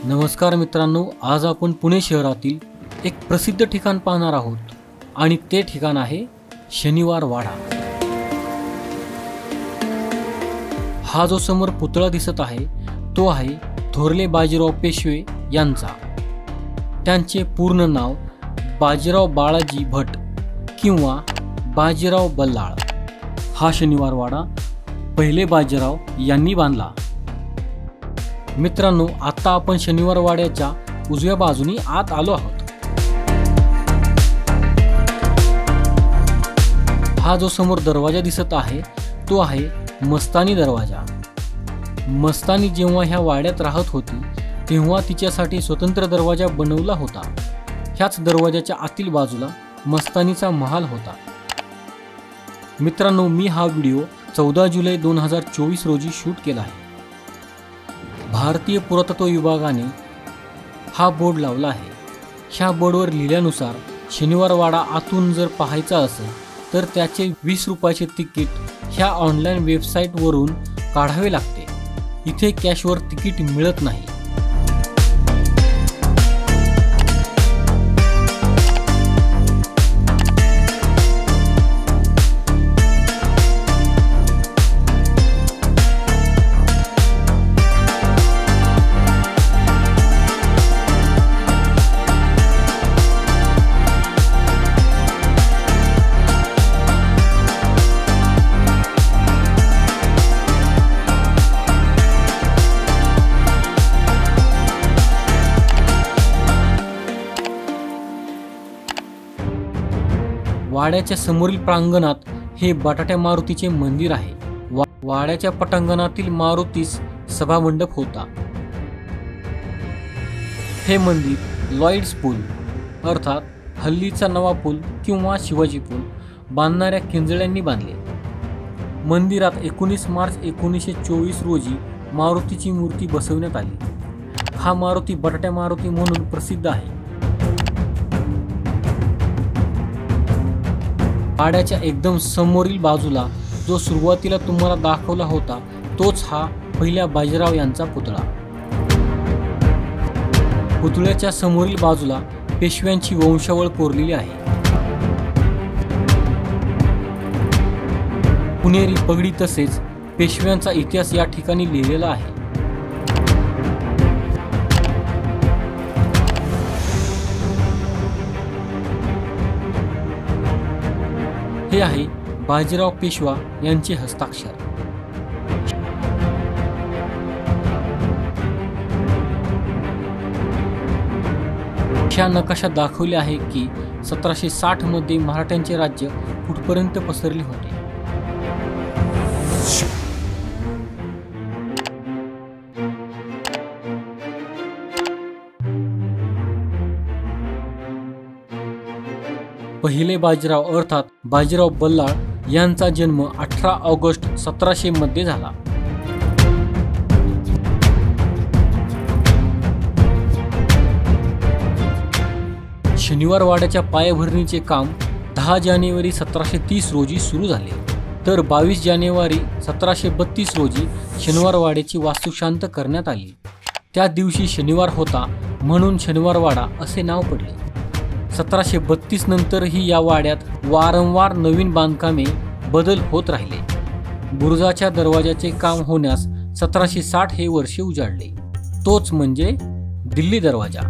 नमस्कार मित्रांनो, आज आपण पुणे शहरातील एक प्रसिद्ध ठिकाण पाहणार आहोत आणि ते ठिकाण आहे शनिवार वाडा। हा जो समोर पुतळा दिसत आहे तो आहे थोरले बाजीराव पेशवे यांचा। त्यांचे पूर्ण नाव बाजीराव बाळाजी भट किंवा बाजीराव बल्लाळ। हा शनिवार वाडा पहिले बाजीराव यांनी बांधला। मित्रांनो, आता आपण शनिवार वाड्याच्या उजव्या बाजूनी आत आलो आहोत। हा जो समोर दरवाजा दिसत आहे तो आहे मस्तानी दरवाजा। मस्तानी जेव्हा ह्या वाड्यात राहत होती तेव्हा तिच्यासाठी स्वतंत्र दरवाजा बनवला होता। ह्याच दरवाजाच्या आतील बाजूला मस्तानीचा महाल होता। मित्रांनो, मी हा व्हिडिओ 14 जुलै 2024 रोजी शूट केला आहे। भारतीय पुरातत्व विभागाने हा बोर्ड लावला आहे। ह्या बोर्डवर लिहिल्यानुसार शनिवार वाडा आतून जर पाहायचा असेल तर त्याचे 20 रुपयाचे तिकीट ह्या ऑनलाईन वेबसाईटवरून काढावे लागते। इथे कॅशवर तिकीट मिळत नाही। वाड्याच्या समोरील प्रांगणात हे बटाट्या मारुतीचे मंदिर आहे। वाड्याच्या पटांगणातील मारुतीस सभामंडप होता। हे मंदिर लॉईड्स पूल अर्थात हल्लीचा नवा पूल किंवा शिवाजी पूल बांधणाऱ्या किंजळ्यांनी बांधले। मंदिरात 19 मार्च 1924 रोजी मारुतीची मूर्ती बसवण्यात आली। हा मारुती बटाट्या मारुती म्हणून प्रसिद्ध आहे। वाड्याच्या एकदम समोरील बाजूला जो सुरुवातीला तुम्हाला दाखवला होता तोच हा पहिल्या बाजीराव यांचा पुतळा। पुतळ्याच्या समोरील बाजूला पेशव्यांची वंशावळ कोरलेली आहे। पुणेरी पगडी तसेच पेशव्यांचा इतिहास या ठिकाणी लिहिलेला आहे। हे आहे बाजीराव पेशवा यांचे हस्ताक्षर। ह्या नकाशात दाखवले आहे की 1760 मध्ये मराठ्यांचे राज्य कुठपर्यंत पसरले होते। पहिले बाजीराव अर्थात बाजीराव बल्लाळ यांचा जन्म 18 ऑगस्ट 1700 मध्ये झाला। शनिवार वाड्याच्या पायाभरणीचे काम 10 जानेवारी 1730 रोजी सुरू झाले, तर 22 जानेवारी 1732 रोजी शनिवार वाड्याची वास्तुशांत करण्यात आली। त्या दिवशी शनिवार होता म्हणून शनिवार वाडा असे नाव पडले। 1732 नंतरही या वाड्यात वारंवार नवीन बांधकामे बदल होत राहिले। बुरुजाच्या दरवाजाचे काम होण्यास 1760 हे वर्ष उजाडले, तोच म्हणजे दिल्ली दरवाजा।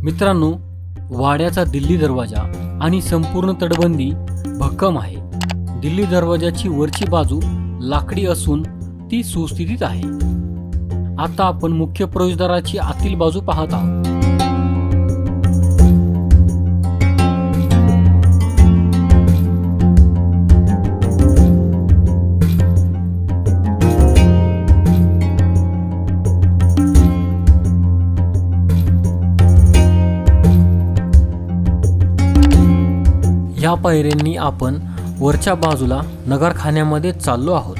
मित्रांनो, वाड्याचा दिल्ली दरवाजा आणि संपूर्ण तटबंदी भक्कम आहे। दिल्ली दरवाजाची वरची बाजू लाकडी असून ती सुस्थितीत आहे। आता आपण मुख्य प्रवेशद्वाराची आतील बाजू पाहत आहोत। या पायऱ्यांनी आपण वरच्या बाजूला नगरखान्यामध्ये चाललो आहोत।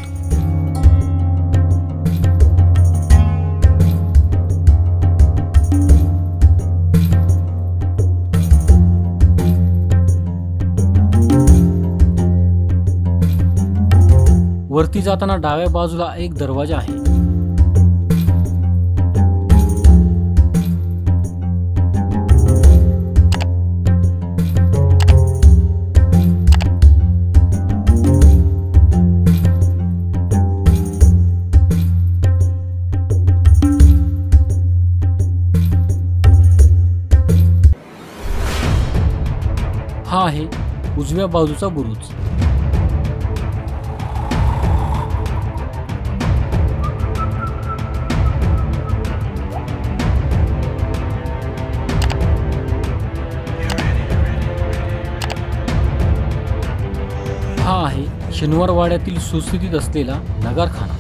वरती जाताना डाव्या बाजूला एक दरवाजा आहे. हा आहे उजव्या बाजूचा बुरुज. हा आहे शनिवार वाड्यातील सुस्थितीत असलेला नगारखाना.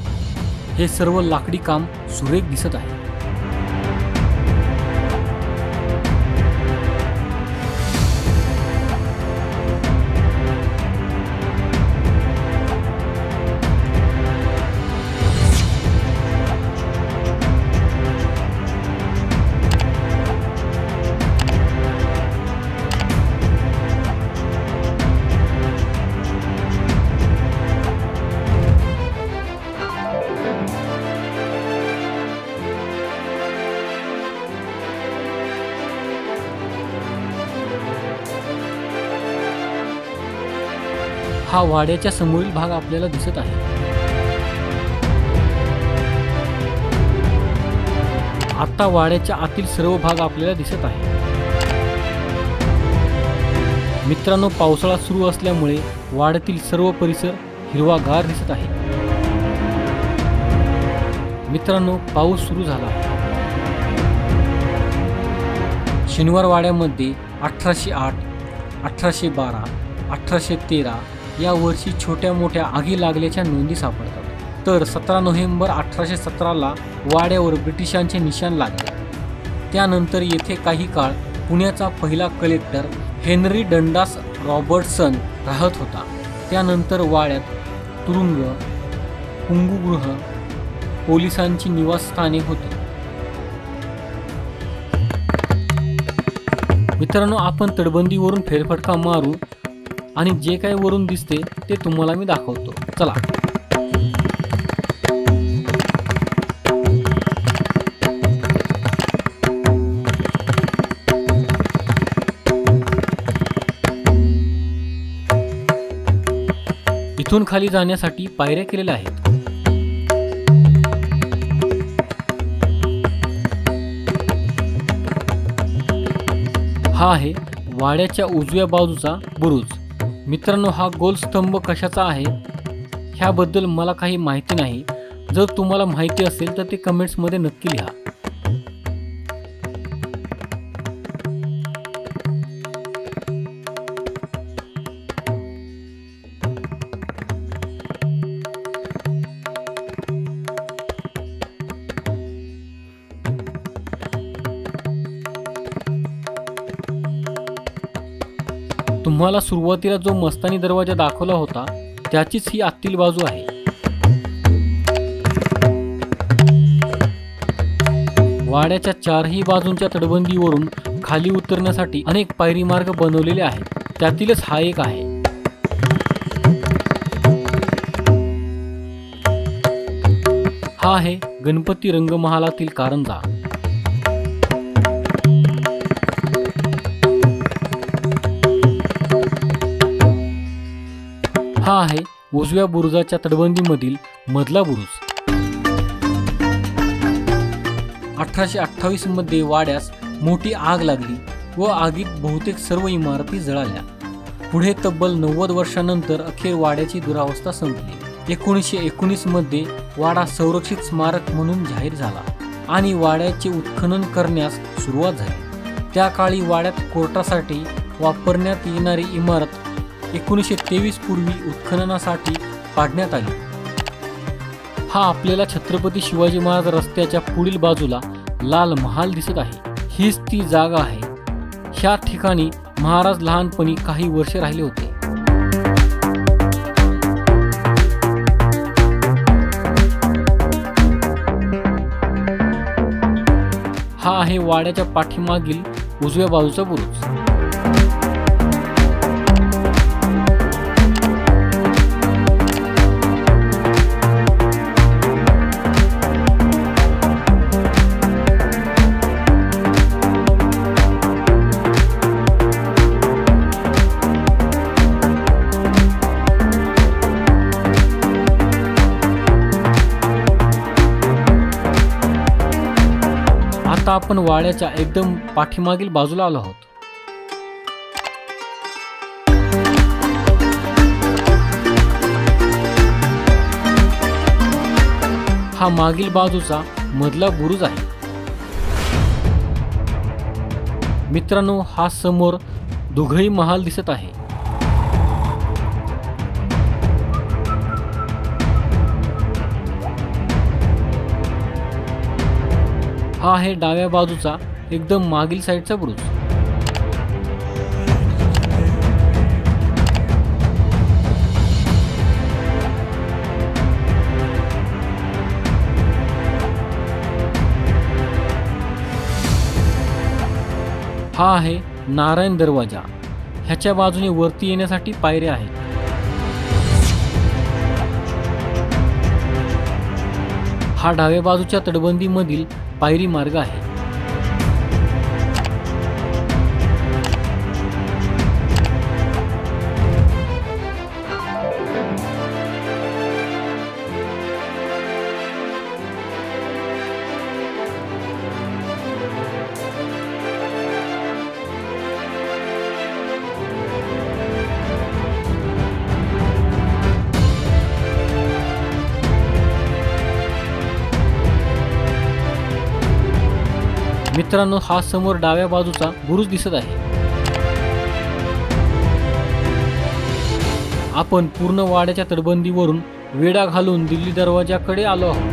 हे सर्व लाकडी काम सुरेख दिसत आहे. हा वाड्याच्या समोरील भाग आपल्याला दिसत आहे. आता वाड्याच्या आतील सर्व भाग आपल्याला दिसत आहे. मित्रांनो, पावसाळा सुरू असल्यामुळे वाड्यातील सर्व परिसर हिरवागार दिसत आहे. मित्रांनो, पाऊस सुरू झाला आहे. शनिवार वाड्यामध्ये 1808, 1812, 1813 या वर्षी छोट्या मोठ्या आगी लागल्याच्या नोंदी सापडतात. तर 17 नोव्हेंबर 1817ला वाड्यावर ब्रिटिशांचे निशाण लागले. त्यानंतर येथे काही काळ पुण्याचा पहिला कलेक्टर हेनरी डंडास रॉबर्टसन राहत होता. त्यानंतर वाड्यात तुरुंग, पुंगुगृह, पोलिसांची निवासस्थाने होती. मित्रांनो, आपण तटबंदीवरून फेरफटका मारू आणि जे काही वरून दिसते ते तुम्हाला मी दाखवतो. चला. इथून खाली जाण्यासाठी पायऱ्या केलेल्या आहेत. हा आहे वाड्याच्या उजव्या बाजूचा बुरुज. मित्रांनो, हा गोल स्तंभ कशाचा आहे ह्याबद्दल मला काही माहिती नाही. जर तुम्हाला माहिती असेल तर ते कमेंट्समध्ये नक्की लिहा. तुम्हाला सुरुवातीला जो मस्तानी दरवाजा दाखवला होता त्याचीच ही आतील बाजू आहे. वाड्याच्या चारही बाजूंच्या तटबंदीवरून खाली उतरण्यासाठी अनेक पायरी मार्ग बनवलेले आहेत. त्यातीलच हा एक आहे. हा आहे गणपती रंगमहालातील कारंजा. हा आहे उजव्या बुरुजाच्या तटबंदीमधील मधला बुरुज. 1828 मध्ये वाड्यास मोठी आग लागली व आगीत बहुतेक सर्व इमारती जळाल्या. पुढे तब्बल 90 वर्षांनंतर अखेर वाड्याची दुरावस्था संपली. 1919 मध्ये वाडा संरक्षित स्मारक म्हणून जाहीर झाला आणि वाड्याचे उत्खनन करण्यास सुरुवात झाली. त्या काळी वाड्यात कोर्टासाठी वापरण्यात येणारी इमारत 1923 पूर्वी उत्खननासाठी पाडण्यात आली. हा आपल्याला छत्रपती शिवाजी महाराज रस्त्याच्या पुढील बाजूला लाल महाल दिसत आहे. हीच ती जागा आहे. ह्या ठिकाणी महाराज लहानपणी काही वर्षे राहिले होते. हा आहे वाड्याच्या पाठीमागील उजव्या बाजूचा बुरुज. आता आपण वाड्याच्या एकदम पाठीमागील बाजूला आलो आहोत. हा मागील बाजूचा मधला बुरुज आहे. मित्रांनो, हा समोर दुघई महाल दिसत आहे. हा आहे डाव्या बाजूचा एकदम मागील साईडचा बुरुज. हा आहे नारायण दरवाजा. ह्याच्या बाजूने वरती येण्यासाठी पायऱ्या आहेत. हा डाव्या बाजूच्या तटबंदीमधील पायरी मार्ग आहे. मित्रांनो, हा समोर डाव्या बाजूचा बुरुज दिसत आहे. आपण पूर्ण वाड्याच्या तटबंदीवरून वेढा घालून दिल्ली दरवाजाकडे आलो आहोत.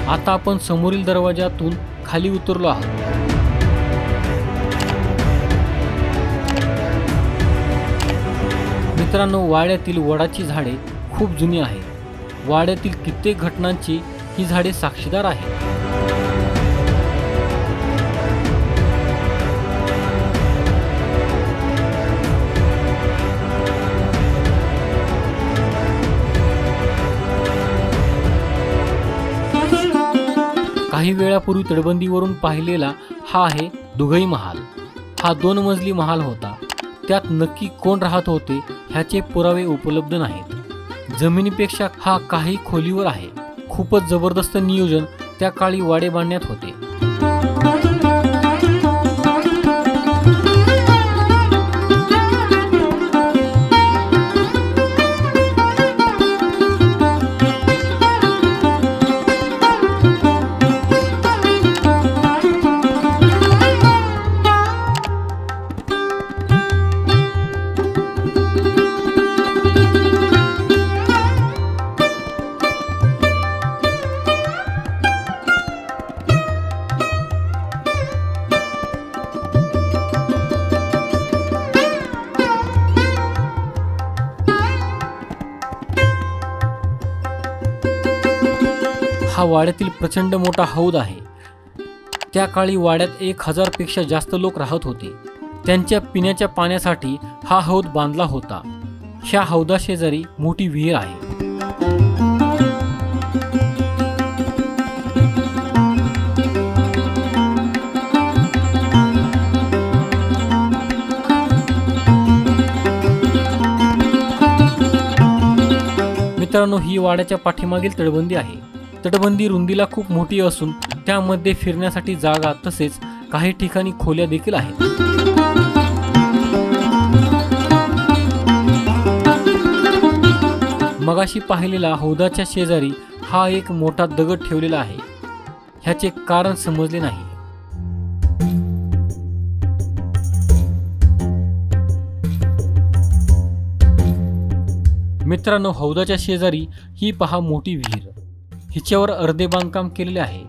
आता आपण समोरील दरवाजातून खाली उतरलो आहोत. मित्रांनो, वाड्यातील वडाची झाडे खूप जुनी आहेत. वाड्यातील कित्येक घटनांची ही झाडे साक्षीदार आहेत. काही वेळापूर्वी तटबंदीवरून पाहिलेला हा आहे दुघई महाल. हा 2 मजली महाल होता. त्यात नक्की कोण राहत होते ह्याचे पुरावे उपलब्ध नाहीत. जमिनीपेक्षा हा काही खोलीवर आहे. खूपच जबरदस्त नियोजन त्या काळी वाडे बांधण्यात होते. हा वाड्यातील प्रचंड मोठा हौद आहे. त्या काळी वाड्यात 1000 पेक्षा जास्त लोक राहत होते. त्यांच्या पिण्याच्या पाण्यासाठी हा हौद बांधला होता. ह्या हौदाशेजारी मोठी विहीर आहे. मित्रांनो, ही वाड्याच्या पाठीमागील तटबंदी आहे. तटबंदी रुंदीला खूप मोठी असून त्यामध्ये फिरण्यासाठी जागा तसेच काही ठिकाणी खोल्या देखील आहेत. मगाशी पाहिलेला हौदाच्या शेजारी हा एक मोठा दगड ठेवलेला आहे. ह्याचे कारण समजले नाही. मित्रांनो, हौदाच्या शेजारी ही पहा मोठी विहीर. हिच्यावर अर्धे बांधकाम केलेले आहे.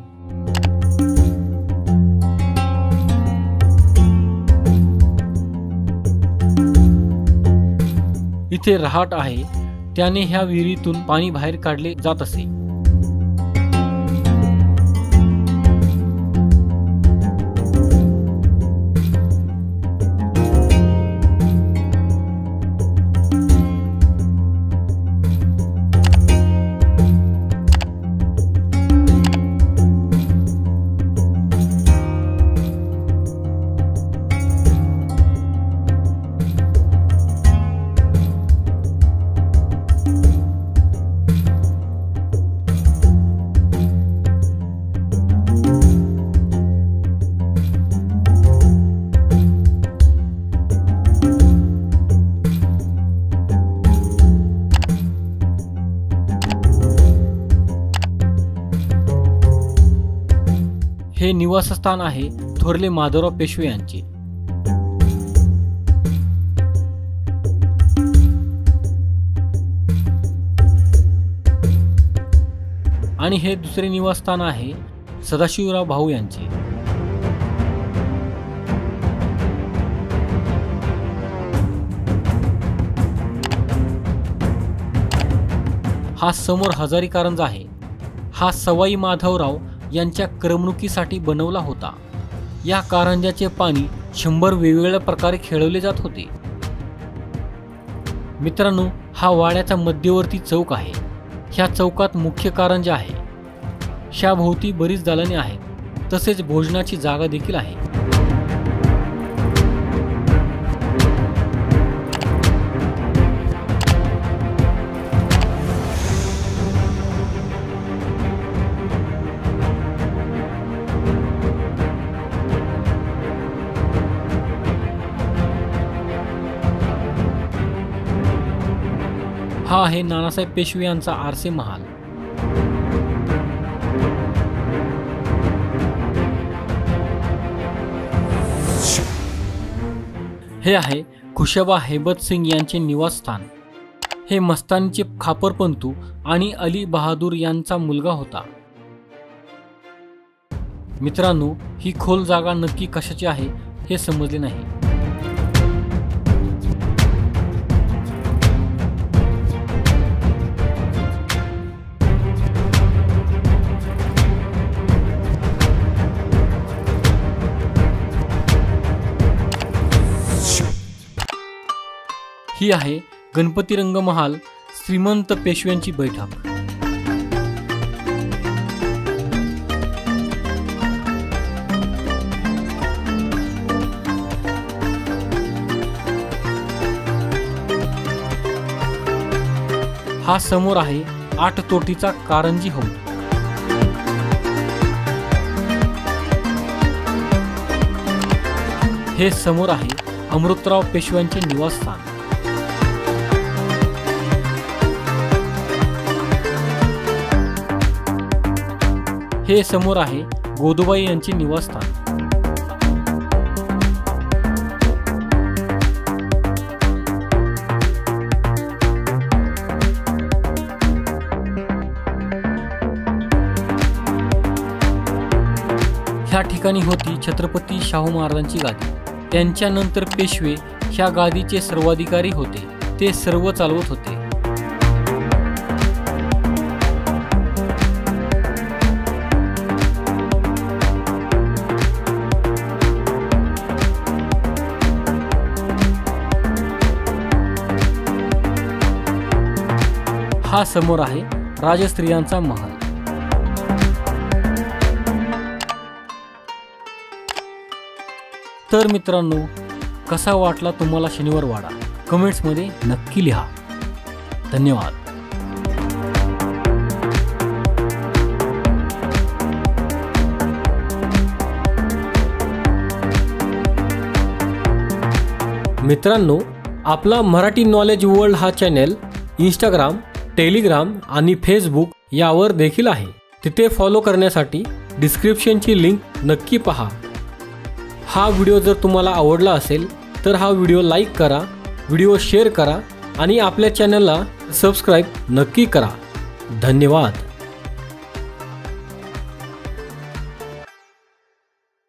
इथे रहाट आहे. त्याने ह्या विहिरीतून पाणी बाहेर काढले जात असे. हे निवासस्थान आहे थोरले माधवराव पेशवे यांचे। आणि हे दुसरे निवासस्थान आहे सदाशिवराव भाऊ यांचे। हा समोर हजारी कारंजा आहे। हा सवाई माधवराव यांच्या करमणुकीसाठी बनवला होता। या कारंजाचे पाणी 100 वेगवेगळ्या प्रकारे खेळवले जात होते। मित्रांनो, हा वाड्याचा मध्यवर्ती चौक आहे। ह्या चौकात मुख्य कारंजा आहे। ह्याभोवती बरीच दालने आहेत, तसेच भोजनाची जागा देखील आहे। हा आहे नानासाहेब पेशवे यांचा आरसे महाल। हे आहे खुशाबा हेबत सिंग यांचे निवासस्थान। हे मस्तानीचे खापरपंतू आणि अली बहादूर यांचा मुलगा होता। मित्रांनो, ही खोल जागा नक्की कशाची आहे हे समजले नाही। ही आहे गणपती रंग महाल श्रीमंत पेशव्यांची बैठक। हा समोर आहे 8 तोटीचा कारंजी हौद। हे समोर आहे अमृतराव पेशव्यांचे निवासस्थान। हे समोर आहे गोदूबाई यांचे निवासस्थान। ह्या ठिकाणी होती छत्रपती शाहू महाराजांची गादी। त्यांच्यानंतर पेशवे ह्या गादीचे सर्वाधिकारी होते। ते सर्व चालवत होते। हा समोर आहे राजस्त्रियांचा महल। तर मित्रांनो, कसा वाटला तुम्हाला शनिवार वाडा? कमेंट्स मध्ये नक्की लिहा। धन्यवाद। मित्रांनो, आपला मराठी नॉलेज वर्ल्ड हा चॅनल इंस्टाग्राम, टेलिग्राम आणि फेसबुक यावर देखील आहे। तिथे फॉलो करण्यासाठी डिस्क्रिप्शनची लिंक नक्की पहा। हा व्हिडिओ जर तुम्हाला आवडला असेल तर हा व्हिडिओ लाईक करा, व्हिडिओ शेअर करा आणि आपल्या चॅनलला सबस्क्राईब नक्की करा। धन्यवाद।